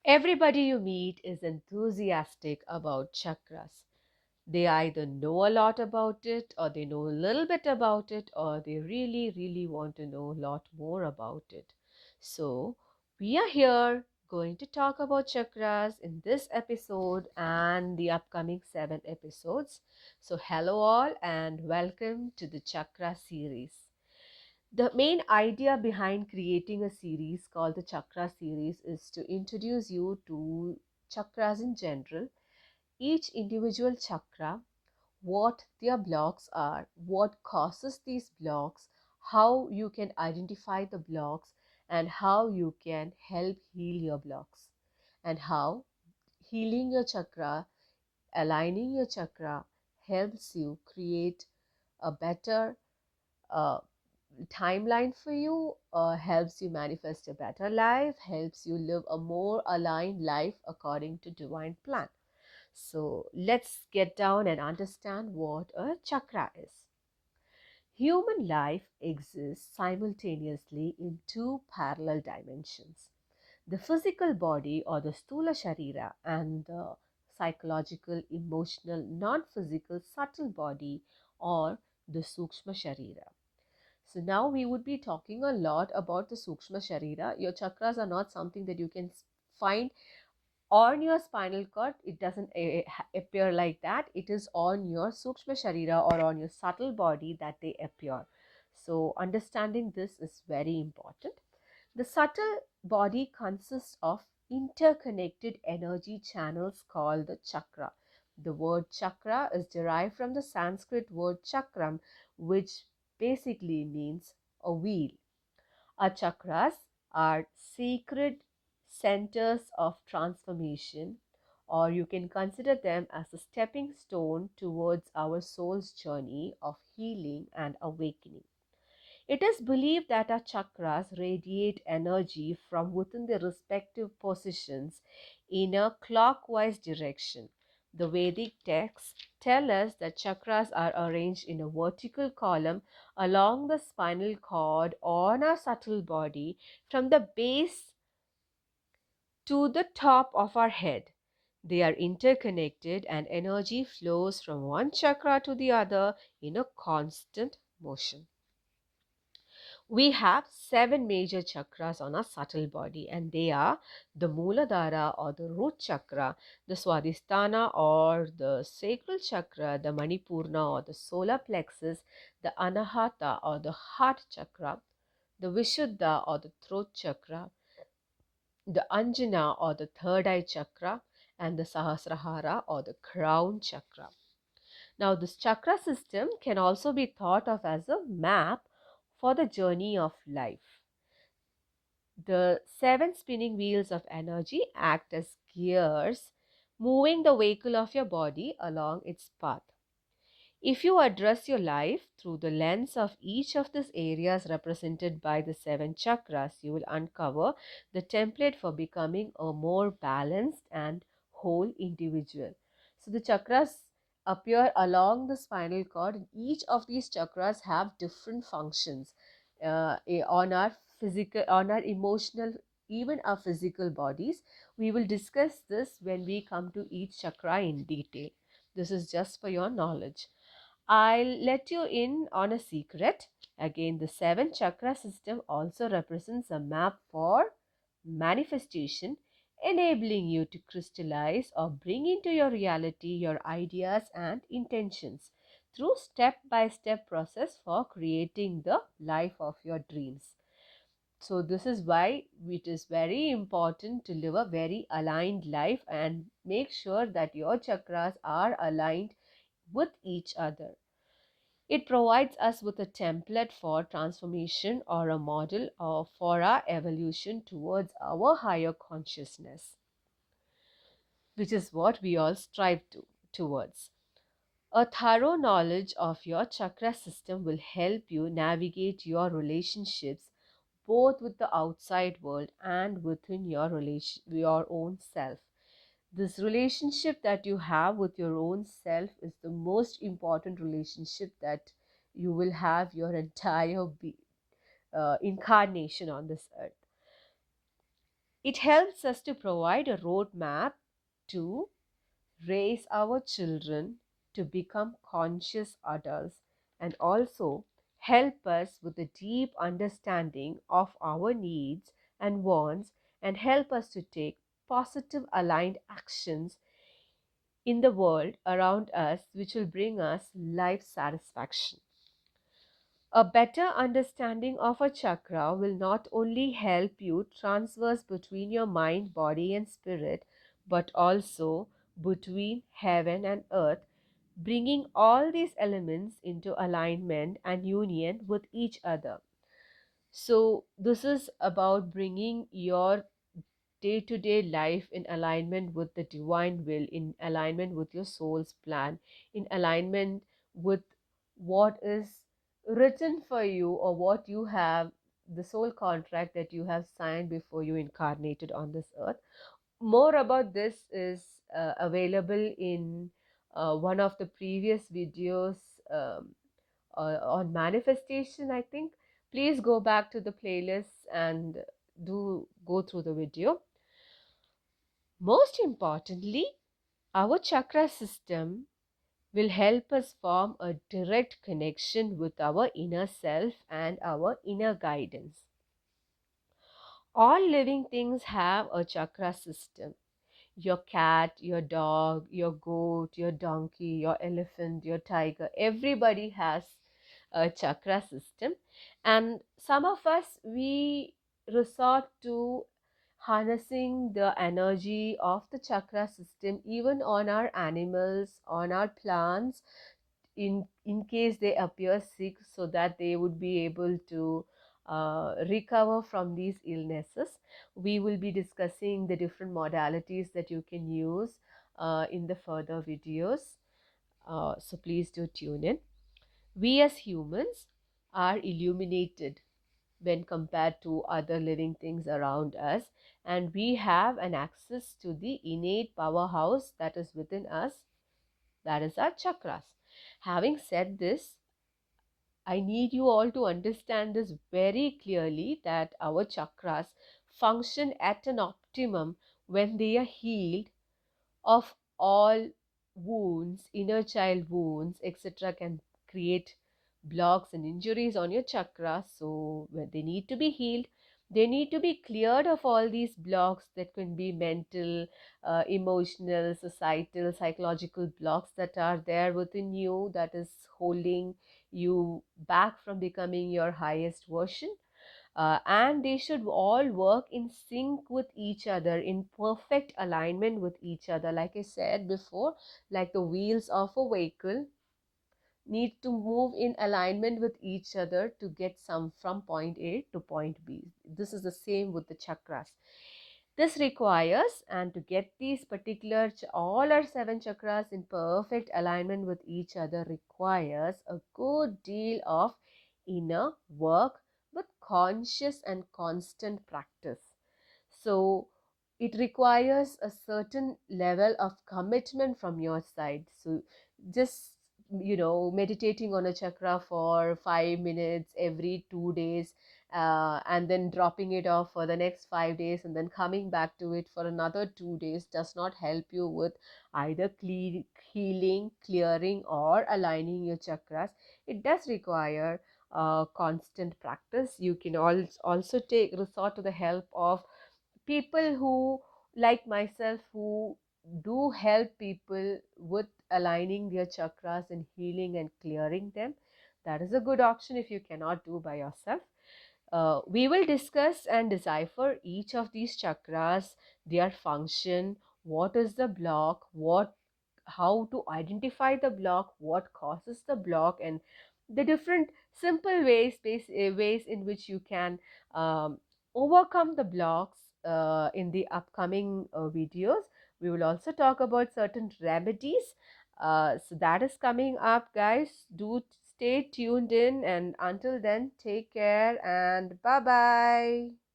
Everybody you meet is enthusiastic about chakras. They either know a lot about it, or they know a little bit about it, or they really, really want to know a lot more about it. So, we are here going to talk about chakras in this episode and the upcoming 7 episodes. So, hello, all, and welcome to the Chakra series. The main idea behind creating a series called the Chakra series is to introduce you to chakras in general, each individual chakra, what their blocks are, what causes these blocks, how you can identify the blocks, and how you can help heal your blocks, and how healing your chakra, aligning your chakra helps you create a better uh, timeline for you, helps you manifest a better life, helps you live a more aligned life according to divine plan. So let's get down and understand what a chakra is. Human life exists simultaneously in two parallel dimensions: the physical body or the Stula Sharira, and the psychological, emotional, non physical, subtle body or the Sukshma Sharira. So now we would be talking a lot about the Sukshma Sharira. Your chakras are not something that you can find on your spinal cord. It doesn't appear like that. It is on your Sukshma Sharira or on your subtle body that they appear. So understanding this is very important. The subtle body consists of interconnected energy channels called the chakra. The word chakra is derived from the Sanskrit word chakram, which basically means a wheel. Our chakras are sacred centers of transformation, or you can consider them as a stepping stone towards our soul's journey of healing and awakening. It is believed that our chakras radiate energy from within their respective positions in a clockwise direction. The Vedic texts tell us that chakras are arranged in a vertical column along the spinal cord on our subtle body from the base to the top of our head. They are interconnected and energy flows from one chakra to the other in a constant motion. We have 7 major chakras on our subtle body, and they are the Mooladhara or the root chakra, the Swadhisthana or the sacral chakra, the Manipurna or the solar plexus, the Anahata or the heart chakra, the Vishuddha or the throat chakra, the Anjana or the third eye chakra, and the Sahasrahara or the crown chakra. Now, this chakra system can also be thought of as a map for the journey of life. The 7 spinning wheels of energy act as gears, moving the vehicle of your body along its path. If you address your life through the lens of each of these areas represented by the 7 chakras, you will uncover the template for becoming a more balanced and whole individual. So the chakras appear along the spinal cord, and each of these chakras have different functions on our physical, on our emotional, even our physical bodies. We will discuss this when we come to each chakra in detail. This is just for your knowledge. I'll let you in on a secret. Again, the 7 chakra system also represents a map for manifestation, enabling you to crystallize or bring into your reality your ideas and intentions through step-by-step process for creating the life of your dreams. So this is why it is very important to live a very aligned life and make sure that your chakras are aligned with each other. It provides us with a template for transformation or a model for our evolution towards our higher consciousness, which is what we all strive towards. A thorough knowledge of your chakra system will help you navigate your relationships both with the outside world and within your own self. This relationship that you have with your own self is the most important relationship that you will have your entire incarnation on this earth. It helps us to provide a roadmap to raise our children to become conscious adults, and also help us with a deep understanding of our needs and wants, and help us to take positive aligned actions in the world around us, which will bring us life satisfaction. A better understanding of a chakra will not only help you transverse between your mind, body, and spirit, but also between heaven and earth, bringing all these elements into alignment and union with each other. So, this is about bringing your day to day life in alignment with the divine will, in alignment with your soul's plan, in alignment with what is written for you, or what you have, the soul contract that you have signed before you incarnated on this earth. More about this is available in one of the previous videos on manifestation, I think. Please go back to the playlist and do go through the video. Most importantly, our chakra system will help us form a direct connection with our inner self and our inner guidance. All living things have a chakra system. Your cat, your dog, your goat, your donkey, your elephant, your tiger, everybody has a chakra system. And some of us, we resort to harnessing the energy of the chakra system even on our animals, on our plants, in case they appear sick, so that they would be able to recover from these illnesses. We will be discussing the different modalities that you can use in the further videos. So please do tune in. We as humans are illuminated when compared to other living things around us, and we have an access to the innate powerhouse that is within us, that is our chakras. Having said this, I need you all to understand this very clearly, that our chakras function at an optimum when they are healed of all wounds, inner child wounds, etc., can create blocks and injuries on your chakras. So, when they need to be healed, they need to be cleared of all these blocks that can be mental, emotional, societal, psychological blocks that are there within you, that is holding you back from becoming your highest version. And they should all work in sync with each other, in perfect alignment with each other. Like I said before, like the wheels of a vehicle need to move in alignment with each other to get some from point A to point B. This is the same with the chakras. This requires, and to get these particular, all our seven chakras in perfect alignment with each other, requires a good deal of inner work with conscious and constant practice. So it requires a certain level of commitment from your side. So just, meditating on a chakra for 5 minutes every 2 days, and then dropping it off for the next 5 days, and then coming back to it for another 2 days, does not help you with either healing, clearing, or aligning your chakras. It does require constant practice. You can also take resort to the help of people who, like myself, who do help people with aligning their chakras and healing and clearing them. That is a good option if you cannot do by yourself. We will discuss and decipher each of these chakras, their function, what is the block, how to identify the block, what causes the block, and the different simple ways in which you can um, overcome the blocks in the upcoming videos. We will also talk about certain remedies. So that is coming up, guys. Do stay tuned in, and until then, take care and bye bye.